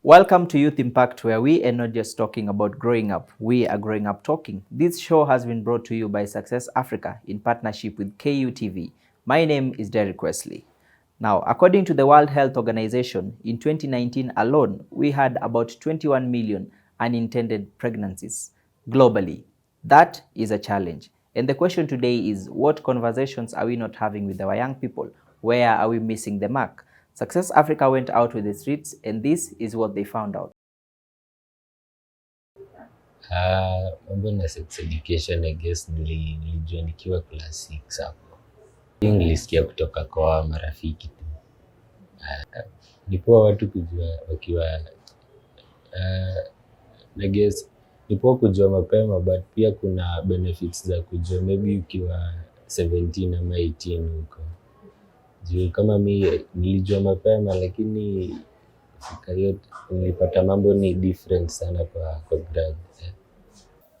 Welcome to Youth Impact, where we are not just talking about growing up, we are growing up talking. This show has been brought to you by Success Africa in partnership with KUTV. My name is Derek Wesley. Now, according to the World Health Organization, in 2019 alone, we had about 21 million unintended pregnancies globally. That is a challenge. And the question today is, what conversations are we not having with our young people? Where are we missing the mark? Success Africa went out with the streets, and this is what they found out. Mambo na sex education I guess nilijua nikiwa class 6 hapo. Nilisikia kutoka kwa marafiki tu. Ni poa watu kujua wakiwa I guess ni poa kujua mapema, but pia kuna benefits za kujua maybe ukiwa 17 ama 18 huko. Juu kama mi nilijua mapema, lakini fika yote nilipata mambo ni different sana kwa grade.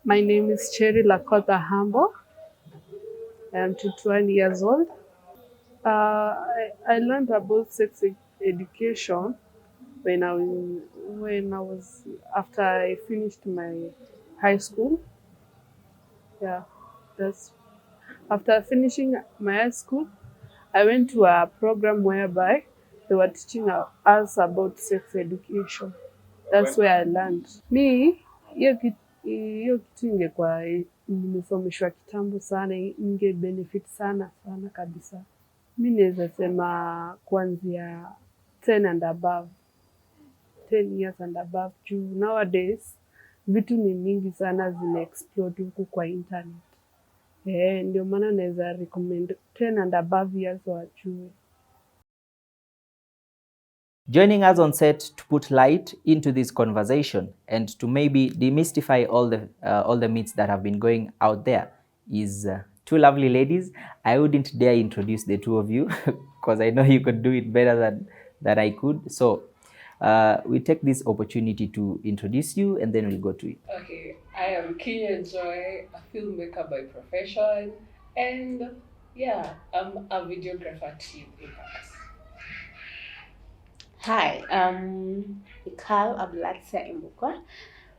My name is Cherry Lakota Hambo. I am 21 years old. I learned about sex education when I was after I finished my high school. Yeah, that's after finishing my high school, I went to a program whereby they were teaching us about sex education. That's where I learned. Hiyo kitu ingekuwa nimesomeshwa kitambo sana, inge benefit sana sana kabisa. Mi naweza sema kuanzia 10 and above, 10 years and above, juu nowadays vitu ni mingi sana zina explode huku kwa internet. Ndio maana naweza recommend 10 and above years wajue. Joining us on set to put light into this conversation and to maybe demystify all the myths that have been going out there is two lovely ladies. I wouldn't dare introduce the two of you because I know you could do it better than I could. So we take this opportunity to introduce you and then we'll go to it. Okay, I am Kenya Joy, a filmmaker by profession, and yeah, I'm a videographer to Youth Impact. Hi, Mikal Ablatsa Imbukwa,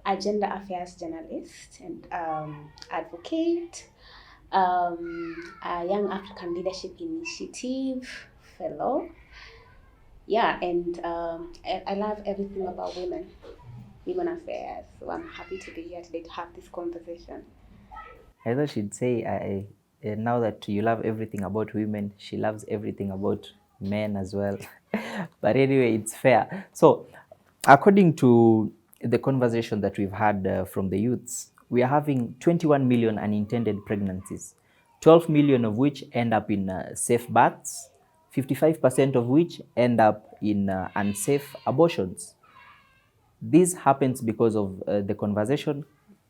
a gender affairs journalist and advocate, a Young African Leadership Initiative fellow. Yeah, and I love everything about women affairs. So I'm happy to be here today to have this conversation. I thought she'd say, now that you love everything about women, she loves everything about men as well. But anyway, it's fair. So, according to the conversation that we've had from the youths, we are having 21 million unintended pregnancies, 12 million of which end up in safe births, 55% of which end up in unsafe abortions. This happens because of the conversation,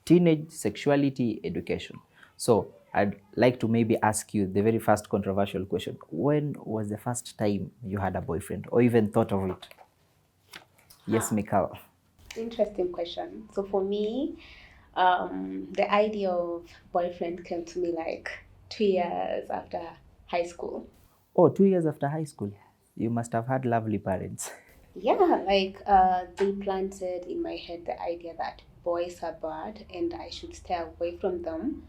teenage sexuality education. So I'd like to maybe ask you the very first controversial question. When was the first time you had a boyfriend or even thought of it? Yes, Mikal. Interesting question. So for me, the idea of boyfriend came to me like 2 years after high school. Oh, 2 years after high school. You must have had lovely parents. Yeah, like they planted in my head the idea that boys are bad and I should stay away from them.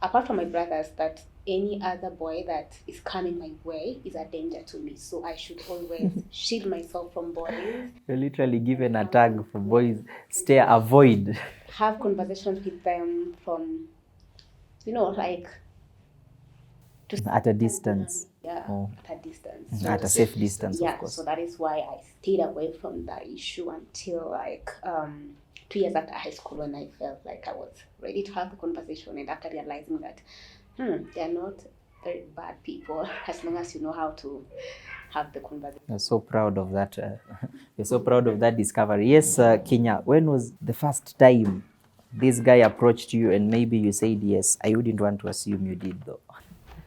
Apart from my brothers, that any other boy that is coming my way is a danger to me. So I should always shield myself from boys. You're literally given a tag for boys. Stay, avoid. Have conversations with them from, like at a distance. Yeah, Oh. at a distance. At a safe distance, yeah, of course. So that is why I stayed away from that issue until like 2 years after high school, when I felt like I was ready to have the conversation, and after realizing that they're not very bad people as long as you know how to have the conversation. You're so proud of that. You're so proud of that discovery. Yes, Kenya, when was the first time this guy approached you and maybe you said yes? I wouldn't want to assume you did though.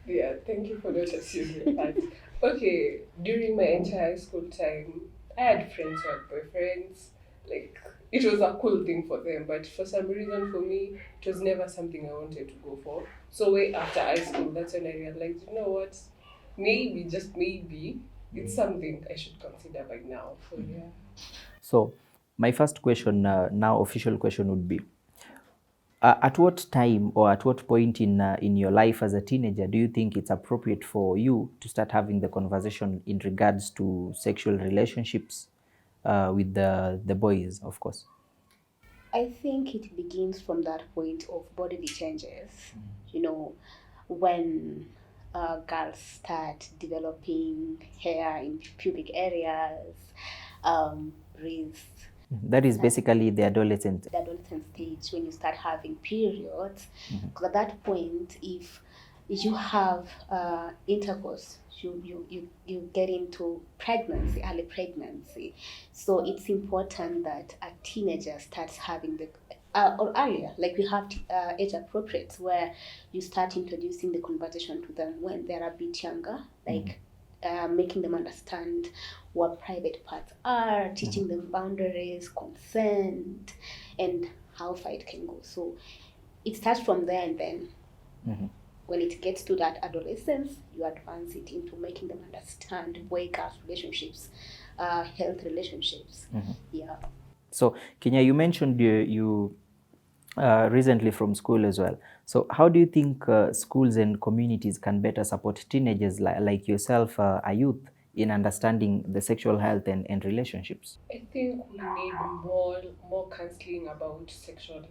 Yeah, thank you for not assuming that. Okay, during my entire high school time, I had friends who had boyfriends. Like, it was a cool thing for them, but for some reason for me, it was never something I wanted to go for. So way after high school, that's when I realized, you know what, maybe, just maybe, it's something I should consider by now. So yeah. So my first question, now official question, would be, at what time or at what point in your life as a teenager do you think it's appropriate for you to start having the conversation in regards to sexual relationships with the boys, of course? I think it begins from that point of bodily changes. You know, when girls start developing hair in pubic areas, breasts, That is basically the adolescent. the adolescent stage when you start having periods. Because at that point, if you have intercourse, you get into pregnancy, early pregnancy. So it's important that a teenager starts having the or earlier, like we have age appropriate, where you start introducing the conversation to them when they're a bit younger, like making them understand what private parts are, teaching them boundaries, consent, and how far it can go. So it starts from there, and then when it gets to that adolescence, you advance it into making them understand boy-girl relationships, health relationships. Yeah. So, Kenya, you mentioned you recently from school as well. So, how do you think schools and communities can better support teenagers like yourself, a youth, in understanding the sexual health and relationships? I think we need more counseling about sexual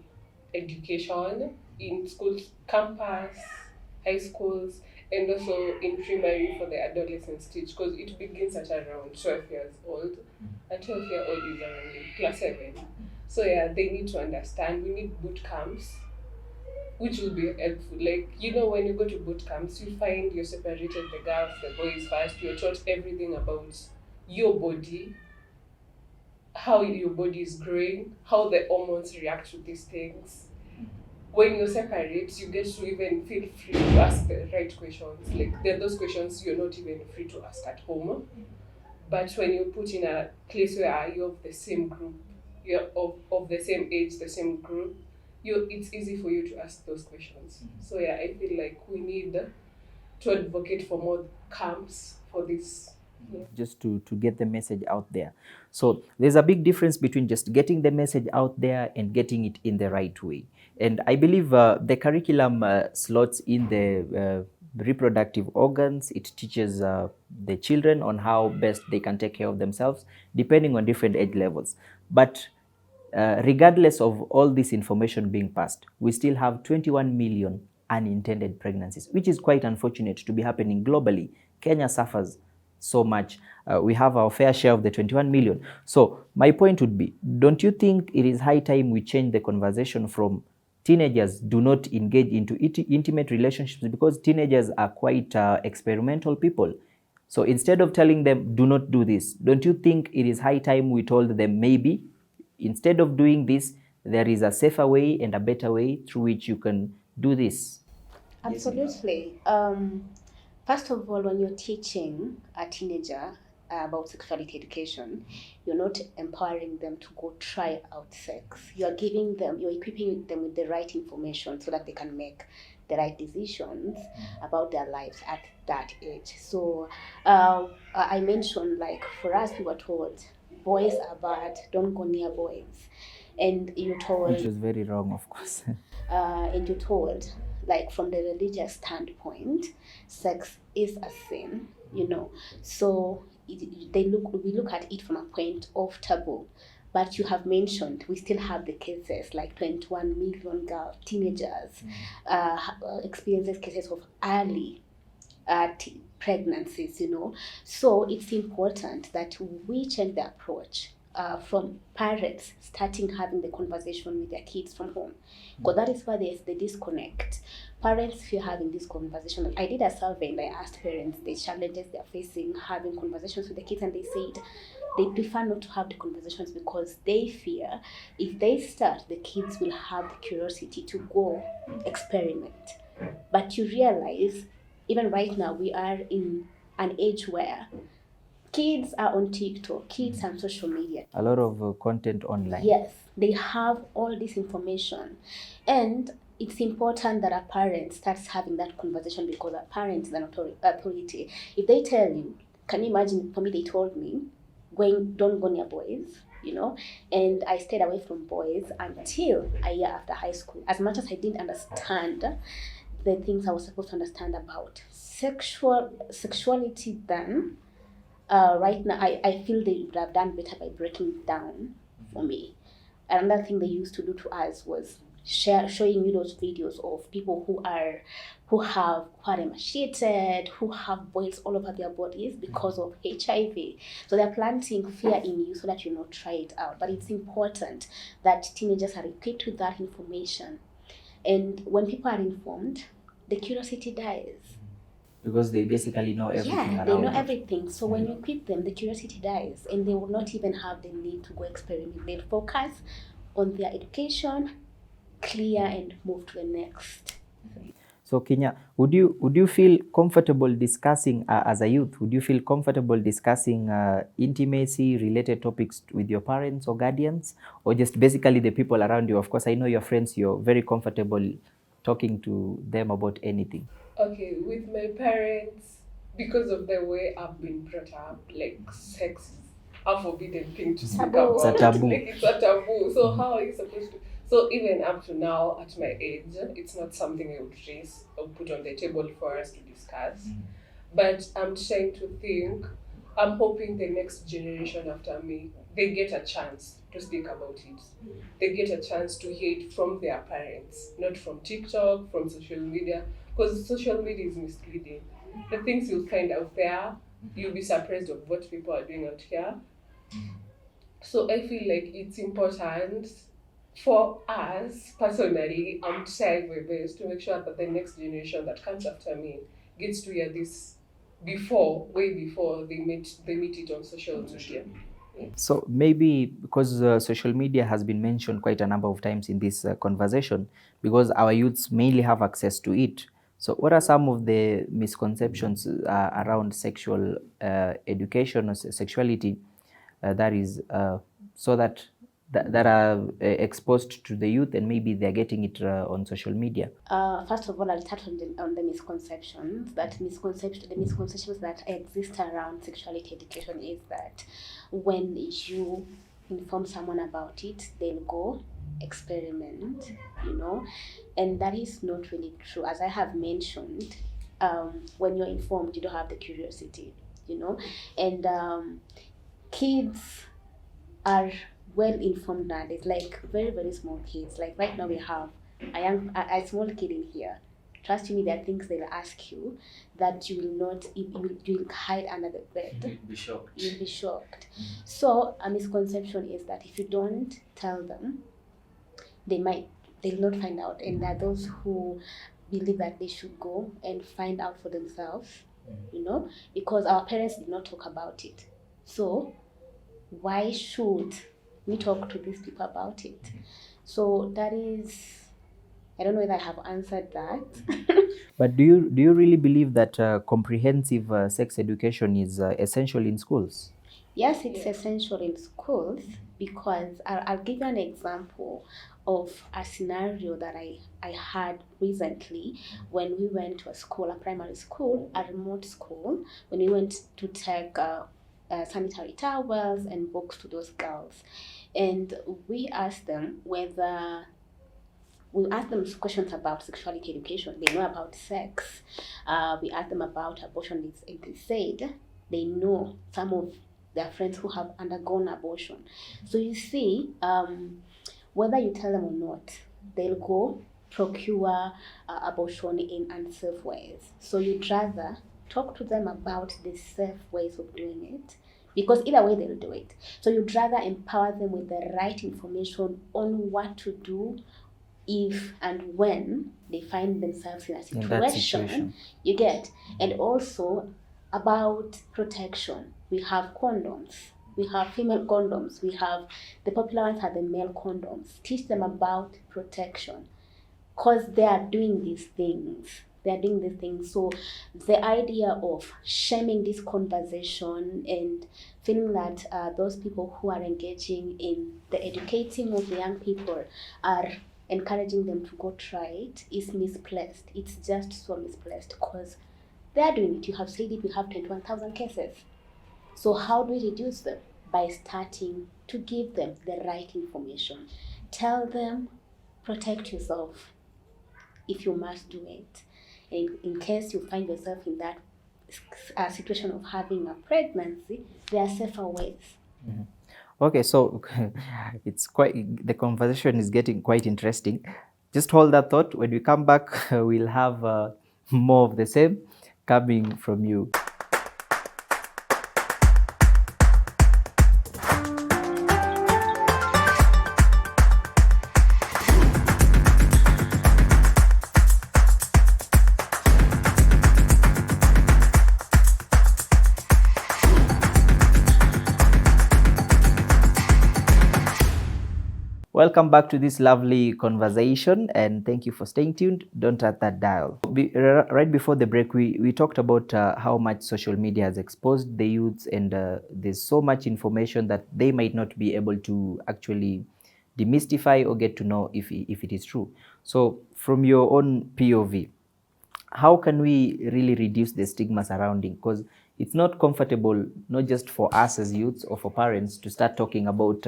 education in schools, campus, high schools, and also in primary for the adolescent stage, because it begins at around 12 years old. A 12-year-old is around in class 7. So yeah, they need to understand. We need boot camps, which will be helpful. Like, you know, when you go to boot camps, you find you're separated, the girls, the boys first. You're taught everything about your body, how your body is growing, how the hormones react to these things. When you separate, you get to even feel free to ask the right questions. Like, there are those questions you're not even free to ask at home. But when you put in a place where you're of the same group, you're of the same age, the same group, it's easy for you to ask those questions. So yeah, I feel like we need to advocate for more camps for this. Yeah. Just to get the message out there. So there's a big difference between just getting the message out there and getting it in the right way. And I believe the curriculum slots in the reproductive organs. It teaches the children on how best they can take care of themselves, depending on different age levels. But regardless of all this information being passed, we still have 21 million unintended pregnancies, which is quite unfortunate to be happening globally. Kenya suffers so much. We have our fair share of the 21 million. So my point would be, don't you think it is high time we change the conversation from teenagers do not engage into intimate relationships, because teenagers are quite experimental people. So instead of telling them, do not do this, don't you think it is high time we told them, maybe instead of doing this, there is a safer way and a better way through which you can do this? Absolutely. First of all, when you're teaching a teenager about sexuality education, you're not empowering them to go try out sex. You're equipping them with the right information so that they can make the right decisions about their lives at that age. So I mentioned, like, for us, we were told boys are bad, don't go near boys. And you're told, Which was very wrong, of course. and you're told, like, from the religious standpoint, sex is a sin, you know. So we look at it from a point of taboo. But you have mentioned we still have the cases, like 21 million teenagers experiences cases of early pregnancies, you know. So it's important that we change the approach from parents starting having the conversation with their kids from home, because that is why there's the disconnect. Parents fear having this conversation. I did a survey and I asked parents the challenges they're facing having conversations with the kids, and they said they prefer not to have the conversations because they fear if they start, the kids will have the curiosity to go experiment. But you realize, even right now, we are in an age where kids are on TikTok, kids are on social media. A lot of content online. Yes, they have all this information. And it's important that a parent starts having that conversation, because a parent is an authority. If they tell you, can you imagine, for me, they told me, don't go near boys. you know, and I stayed away from boys until a year after high school. As much as I didn't understand the things I was supposed to understand about sexuality then, right now I feel they would have done better by breaking it down for me. Another thing they used to do to us was showing you those videos of people who have emaciated, who have boils all over their bodies because of HIV. So they're planting fear in you so that you not try it out. But it's important that teenagers are equipped with that information. And when people are informed, the curiosity dies. Because they basically know everything Yeah, they around know it. everything. So when you equip them, the curiosity dies, and they will not even have the need to go experiment. They'll focus on their education, clear, and move to the next. So Kinya, would you feel comfortable discussing as a youth? Would you feel comfortable discussing intimacy related topics with your parents or guardians, or just basically the people around you? Of course, I know your friends. You're very comfortable talking to them about anything. Okay, with my parents, because of the way I've been brought up, like sex is a forbidden thing to speak Taboo. about. It's a taboo. Like, it's a taboo. So how are you supposed to? So even up to now, at my age, it's not something I would raise or put on the table for us to discuss. But I'm trying to think. I'm hoping the next generation after me, they get a chance to speak about it. They get a chance to hear it from their parents, not from TikTok, from social media, because social media is misleading. The things you'll find out there, you'll be surprised of what people are doing out here. So I feel like it's important for us personally. I'm trying my best to make sure that the next generation that comes after me gets to hear this way before they meet it on social media. So maybe because social media has been mentioned quite a number of times in this conversation, because our youths mainly have access to it. So what are some of the misconceptions around sexual education or sexuality that is so that are exposed to the youth, and maybe they're getting it on social media? First of all, I'll start on the misconceptions. The misconceptions that exist around sexuality education is that when you inform someone about it, they'll go experiment, you know, and that is not really true. As I have mentioned, when you're informed, you don't have the curiosity, you know, and kids are well informed nowadays, like very, very small kids. Like right now we have a small kid in here. Trust me, there are things they'll ask you that you will not, you'll hide under the bed. You'll be shocked. You'll be shocked. So a misconception is that if you don't tell them, they'll not find out. And there are those who believe that they should go and find out for themselves, you know, because our parents did not talk about it. So why should we talk to these people about it? So that is, I don't know if I have answered that. But do you really believe that comprehensive sex education is essential in schools? Yes, it's essential in schools because I'll give you an example of a scenario that I had recently when we went to a primary school, a remote school, when we went to take sanitary towels and books to those girls. And we asked them questions about sexuality education. They know about sex. We asked them about abortion. They said they know some of their friends who have undergone abortion. So you see, whether you tell them or not, they'll go procure abortion in unsafe ways. So you'd rather talk to them about the safe ways of doing it, because either way they'll do it. So you'd rather empower them with the right information on what to do if and when they find themselves in a situation. You get. And also about protection. We have condoms. We have female condoms. We have, the popular ones are the male condoms. Teach them about protection, because they are doing these things. So the idea of shaming this conversation and feeling that those people who are engaging in the educating of the young people are encouraging them to go try it is misplaced. It's just so misplaced, because they are doing it. You have said it, we have 21,000 cases. So how do we reduce them? by starting to give them the right information. Tell them, protect yourself if you must do it. And in case you find yourself in that situation of having a pregnancy, there are safer ways. Okay, so it's quite, the conversation is getting quite interesting. Just hold that thought. When we come back, we'll have more of the same coming from you. Welcome back to this lovely conversation, and thank you for staying tuned. Don't touch that dial. Right before the break, we talked about how much social media has exposed the youths, and there's so much information that they might not be able to actually demystify or get to know if it is true. So from your own POV, how can we really reduce the stigma surrounding? Because it's not comfortable, not just for us as youths or for parents, to start talking about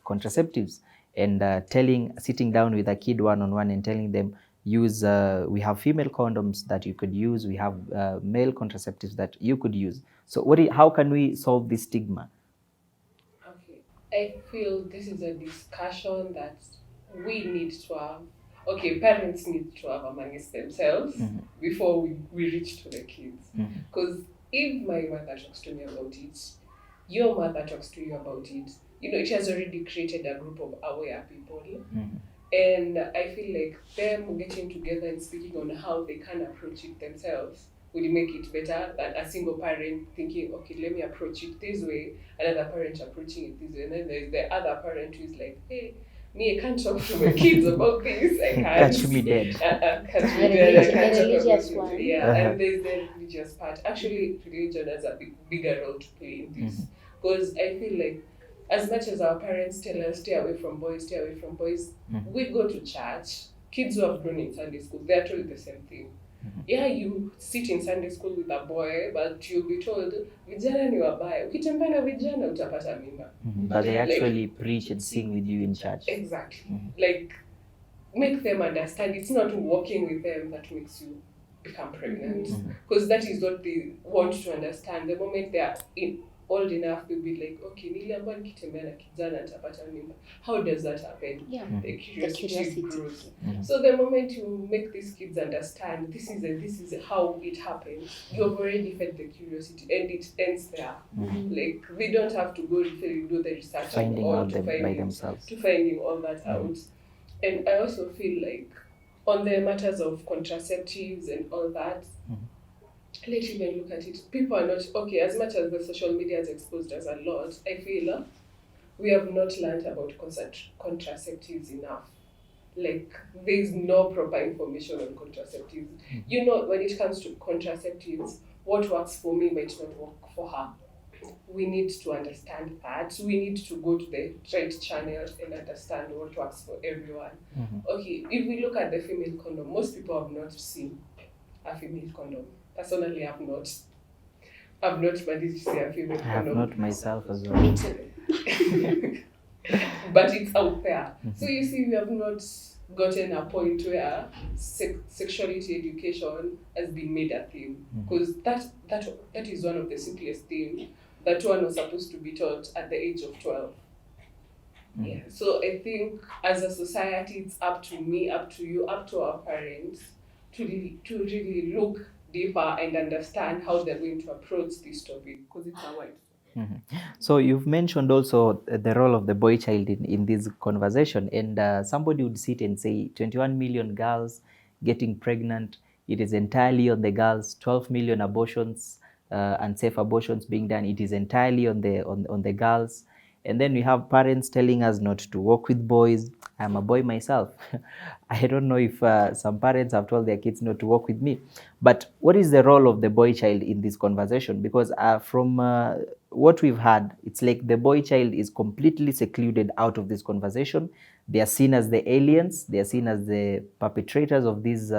contraceptives and sitting down with a kid one-on-one and telling them, use, we have female condoms that you could use, we have male contraceptives that you could use. So how can we solve this stigma? Okay, I feel this is a discussion that we need to have. Okay, parents need to have amongst themselves before we reach to the kids. Because if my mother talks to me about it, your mother talks to you about it, it has already created a group of aware people. And I feel like them getting together and speaking on how they can approach it themselves would make it better than a single parent thinking, okay, let me approach it this way, another parent approaching it this way, and then there's the other parent who's like, hey, me, I can't talk to my kids about this. I can't. Catch me dead. Catch me dead. I can't The talk religious about one. it. Yeah, and there's the religious part. Actually, religion has a bigger role to play in this. Because I feel like, as much as our parents tell us, stay away from boys, we go to church. Kids who have grown in Sunday school, they're told the same thing. Yeah, you sit in Sunday school with a boy, but you'll be told, vijana ni wabaya. Ukitembea na vijana utapata mimba. But they actually preach and sing with you in church. Exactly. Like, make them understand it's not walking with them that makes you become pregnant. Because that is what they want to understand. The moment they are old enough, they'll be like, okay, niliambiwa nikitembea na kijana nitapata mimba. How does that happen? Yeah. The curiosity grows. Mhm. So the moment you make these kids understand this is how it happens, you've already fed the curiosity, and it ends there. Like, they don't have to go do the research Finding or out them by themselves. to finding all that out. And I also feel like on the matters of contraceptives and all that, let's even look at it. People are not, okay, as much as the social media has exposed us a lot, I feel we have not learned about contraceptives enough. Like, there's no proper information on contraceptives. When it comes to contraceptives, what works for me might not work for her. We need to understand that. We need to go to the right channels and understand what works for everyone. Okay, if we look at the female condom, most people have not seen a female condom. Personally, I've not managed to see a female I have condom. not myself as well. Me too. But it's out there. So you see, we have not gotten a point where sexuality education has been made a thing. Because that is one of the simplest things that one was supposed to be taught at the age of 12. Yeah. So I think as a society, it's up to me, up to you, up to our parents to really look deeper and understand how they're going to approach this topic, because it's a wide. So you've mentioned also the role of the boy child in this conversation, and somebody would sit and say 21 million girls getting pregnant, it is entirely on the girls. 12 million abortions, unsafe abortions being done, it is entirely on the girls. And then we have parents telling us not to walk with boys. I'm a boy myself. I don't know if some parents have told their kids not to walk with me. But what is the role of the boy child in this conversation? Because from what we've had, it's like the boy child is completely secluded out of this conversation. They are seen as the aliens. They are seen as the perpetrators of these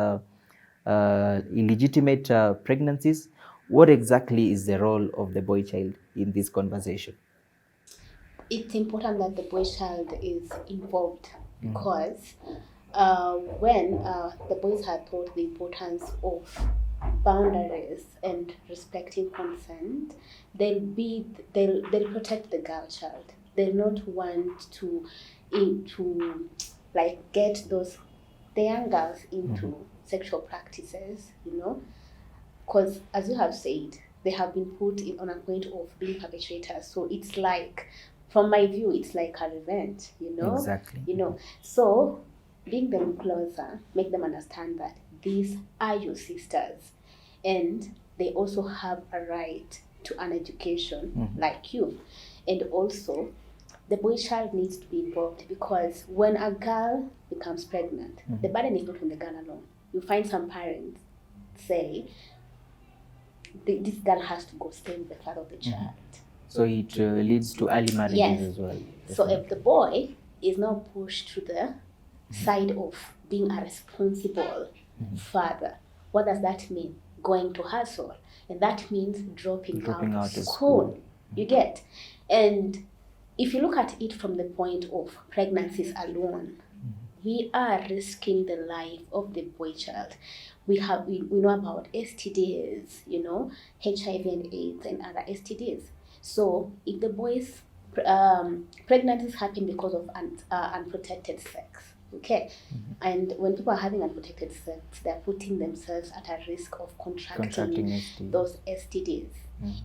illegitimate pregnancies. What exactly is the role of the boy child in this conversation? it's important that the boy child is involved because when the boys are taught the importance of boundaries and respecting consent, they'll protect the girl child. They'll not want to like get the young girls into sexual practices, because as you have said, they have been put on a point of being perpetrators. So it's like, from my view, it's like a revenge, Exactly. So bring them closer, make them understand that these are your sisters, and they also have a right to an education like you. And also, the boy child needs to be involved, because when a girl becomes pregnant, the burden is not on the girl alone. You find some parents say, this girl has to go stay with the father of the child. So it leads to early marriages Yes. as well. So if the boy is now pushed to the side of being a responsible father, what does that mean? Going to hustle. And that means dropping out of school. You get? And if you look at it from the point of pregnancies alone, we are risking the life of the boy child. We know about STDs, HIV and AIDS and other STDs. So if the boys pregnancies happen because of unprotected sex, okay, and when people are having unprotected sex, they're putting themselves at a risk of contracting STDs. those STDs.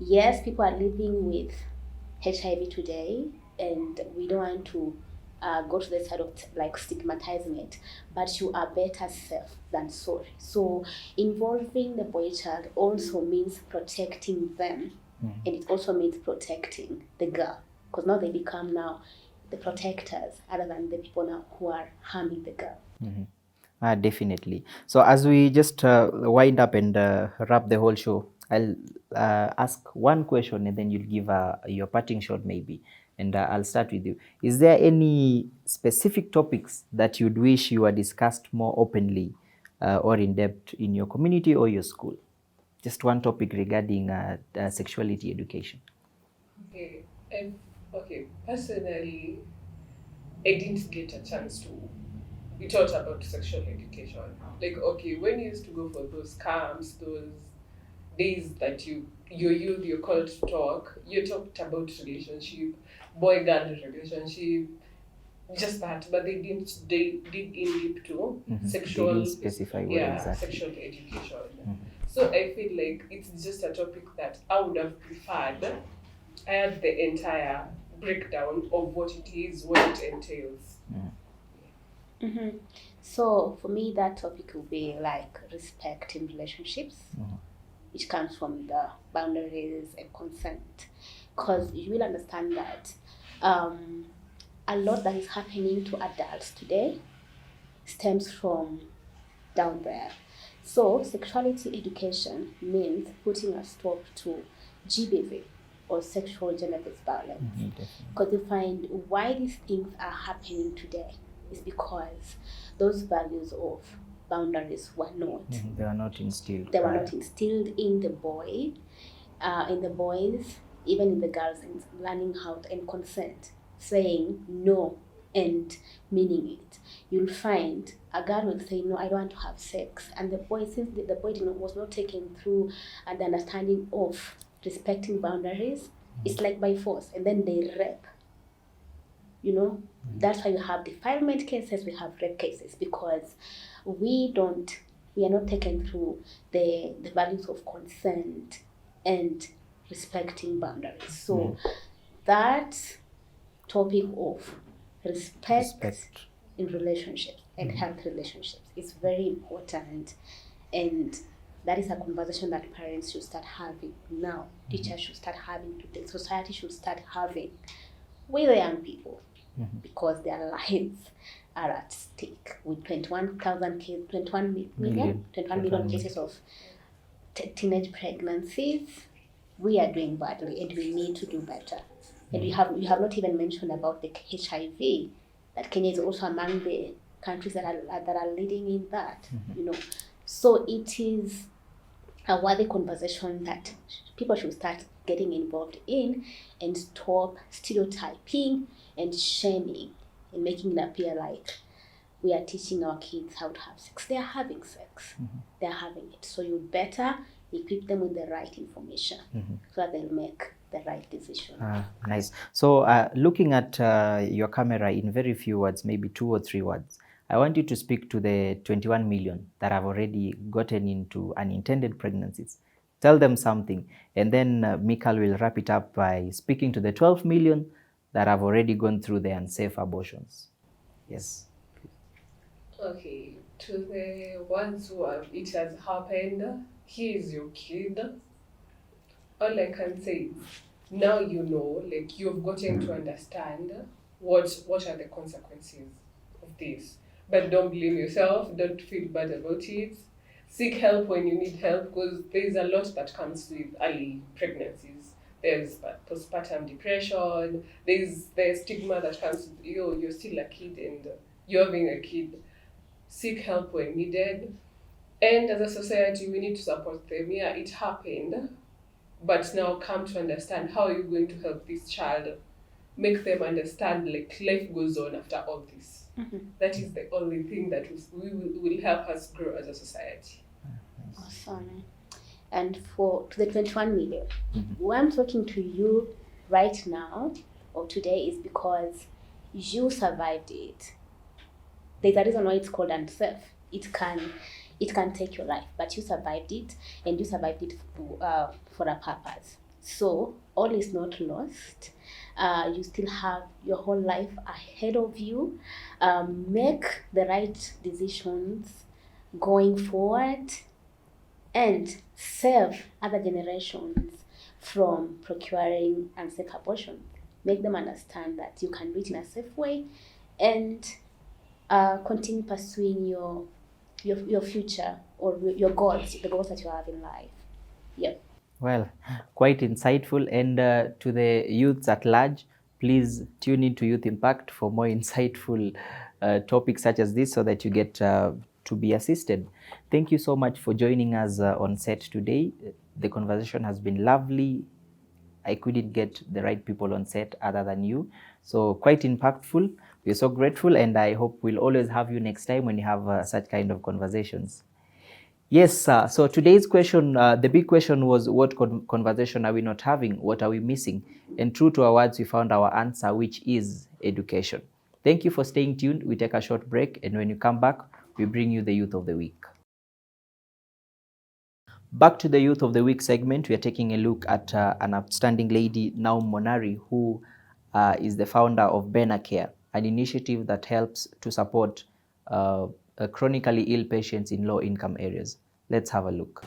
Yes, people are living with HIV today, and we don't want to go to the side of like stigmatizing it, but you are better safe than sorry. So involving the boy child also means protecting them, and it also means protecting the girl, because now they become now the protectors other than the people now who are harming the girl. Definitely. So as we just wind up and wrap the whole show, I'll ask one question and then you'll give your parting shot maybe. And I'll start with you. Is there any specific topics that you'd wish you were discussed more openly or in depth in your community or your school? Just one topic regarding sexuality education. Okay, personally, I didn't get a chance to be taught about sexual education. Like, okay, when you used to go for those camps, those days that you're called to talk, you talked about relationship, boy-girl relationship, just that, but they didn't dig in deep to sexual, They didn't specify what exactly. Sexual education. So I feel like it's just a topic that I would have preferred. I had the entire breakdown of what it is, what it entails. So for me, that topic will be like respect in relationships, which comes from the boundaries and consent, because you will understand that a lot that is happening to adults today stems from down there. So sexuality education means putting a stop to GBV, or sexual gender-based violence. Because you find why these things are happening today is because those values of boundaries were not. They were not instilled. They were not instilled in the boy, in the boys, even in the girls, and learning how to, and consent, saying no and meaning it. You'll find a girl will say, no, I don't want to have sex. And the boy, since the boy was not taken through an understanding of respecting boundaries, it's like by force, and then they rape. That's why we have defilement cases, we have rape cases, because we are not taken through the values of consent and respecting boundaries. So that topic of respect in relationships and healthy relationships is very important, and that is a conversation that parents should start having now. Teachers should start having, the society should start having with the young people, because their lives are at stake with 21 million cases of teenage pregnancies. We are doing badly, and we need to do better. And you have not even mentioned about the HIV, that Kenya is also among the countries that are leading in that. So it is a worthy conversation that people should start getting involved in and stop stereotyping and shaming and making it appear like we are teaching our kids how to have sex. They are having sex. They are having it. So you better equip them with the right information so that they'll make the right decision. Nice. So looking at your camera in very few words, maybe 2 or 3 words, I want you to speak to the 21 million that have already gotten into unintended pregnancies. Tell them something, and then Michael will wrap it up by speaking to the 12 million that have already gone through the unsafe abortions. Yes. Okay, to the ones who have it has happened, he is your kid. All I can say is, now you know, like you've gotten to understand what are the consequences of this. But don't blame yourself, don't feel bad about it. Seek help when you need help, because there's a lot that comes with early pregnancies. There's postpartum depression, there's the stigma that comes with you're still a kid and you're having a kid. Seek help when needed. And as a society, we need to support them. Yeah, it happened, but now come to understand how you're going to help this child. Make them understand like life goes on after all this. That is the only thing that will help us grow as a society. Awesome. And to the 21 million, why I'm talking to you right now or today is because you survived it. There's a reason why it's called unsafe. It can take your life, but you survived it, and you survived it for a purpose. So all is not lost. You still have your whole life ahead of you. Make the right decisions going forward and save other generations from procuring unsafe abortion. Make them understand that you can do it in a safe way and continue pursuing your future or your goals, the goals that you have in life. Yep. Well, quite insightful. And to the youths at large, please tune into Youth Impact for more insightful topics such as this so that you get to be assisted. Thank you so much for joining us on set today. The conversation has been lovely. I couldn't get the right people on set other than you. So quite impactful. We're so grateful, and I hope we'll always have you next time when you have such kind of conversations. Yes, so today's question, the big question was, what conversation are we not having? What are we missing? And true to our words, we found our answer, which is education. Thank you for staying tuned. We take a short break, and when you come back, we bring you the Youth of the Week. Back to the Youth of the Week segment, we are taking a look at an outstanding lady, Naum Monari, who is the founder of BenaCare, an initiative that helps to support chronically ill patients in low-income areas. Let's have a look.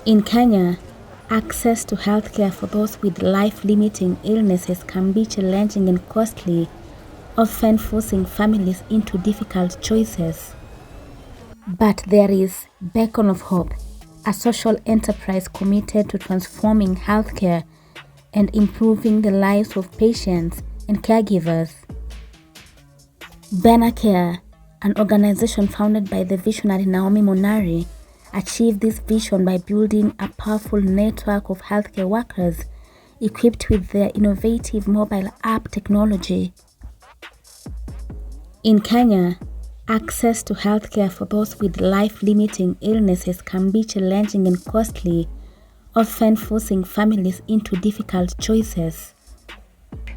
In Kenya, access to healthcare for those with life-limiting illnesses can be challenging and costly, often forcing families into difficult choices. But there is Beacon of Hope, a social enterprise committed to transforming healthcare and improving the lives of patients and caregivers. BenaCare, an organization founded by the visionary Naomi Monari, achieved this vision by building a powerful network of healthcare workers equipped with their innovative mobile app technology. In Kenya, access to healthcare for those with life-limiting illnesses can be challenging and costly, often forcing families into difficult choices.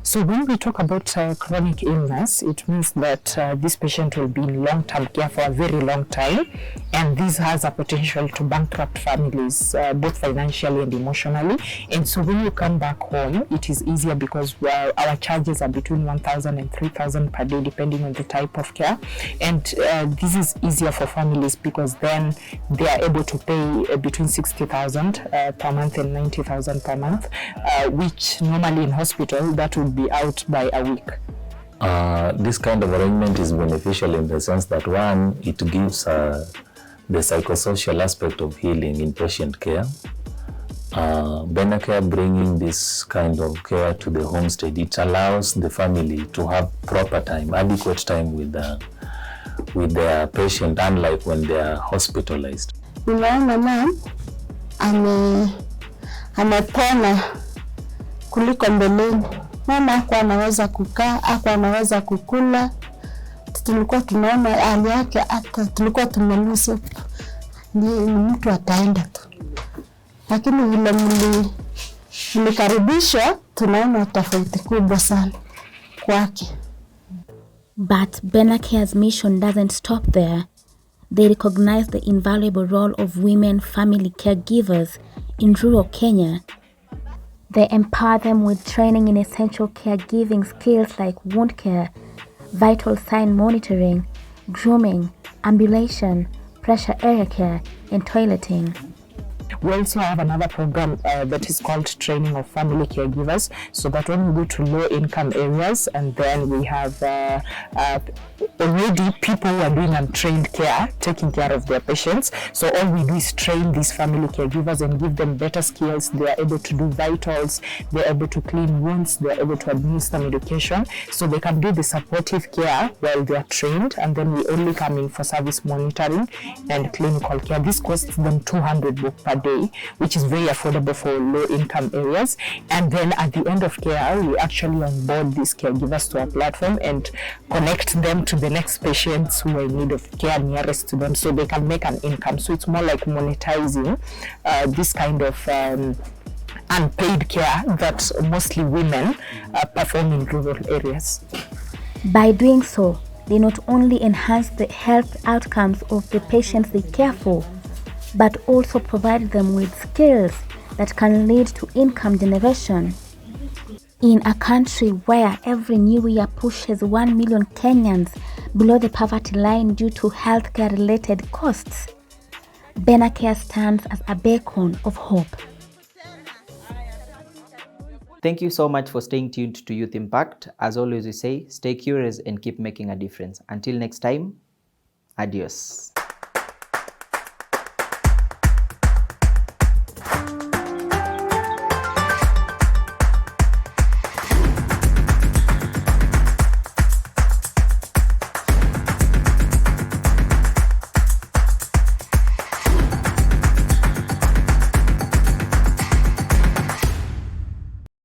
So when we talk about chronic illness, it means that this patient will be in long-term care for a very long time, and this has a potential to bankrupt families, both financially and emotionally. And so when you come back home, it is easier because our charges are between 1,000 and 3,000 per day, depending on the type of care. And this is easier for families because then they are able to pay between 60,000 per month and 90,000 per month, which normally in hospital that would be out by a week. This kind of arrangement is beneficial in the sense that, one, it gives the psychosocial aspect of healing in patient care. BenaCare bringing this kind of care to the homestead, it allows the family to have proper time, adequate time with with their patient, unlike when they are hospitalized. Ninaona mama amepona kuliko mbeleni. Mama hakuwa anaweza kukaa, hakuwa anaweza kukula. Tulikuwa tunaona hali yake, hata tulikuwa tumelusa ni mtu ataenda tu. Lakini vile mlikaribishwa, tunaona tofauti kubwa sana kwake. But Benacare's mission doesn't stop there. They recognize the invaluable role of women family caregivers in rural Kenya. They empower them with training in essential caregiving skills like wound care, vital sign monitoring, grooming, ambulation, pressure area care, and toileting. We also have another program that is called Training of Family Caregivers, so that when we go to low-income areas, and then we have already people who are doing untrained care, taking care of their patients. So all we do is train these family caregivers and give them better skills. They are able to do vitals, they are able to clean wounds, they are able to administer medication, so they can do the supportive care while they are trained, and then we only come in for service monitoring and clinical care. This costs them 200 bob per day, which is very affordable for low-income areas. And then at the end of care, we actually onboard these caregivers to our platform and connect them to the next patients who are in need of care nearest to them, so they can make an income. So it's more like monetizing this kind of unpaid care that mostly women perform in rural areas. By doing so, they not only enhance the health outcomes of the patients they care for, but also provide them with skills that can lead to income generation. In a country where every new year pushes 1 million Kenyans below the poverty line due to healthcare-related costs, Benacare stands as a beacon of hope. Thank you so much for staying tuned to Youth Impact. As always we say, stay curious and keep making a difference. Until next time, adios.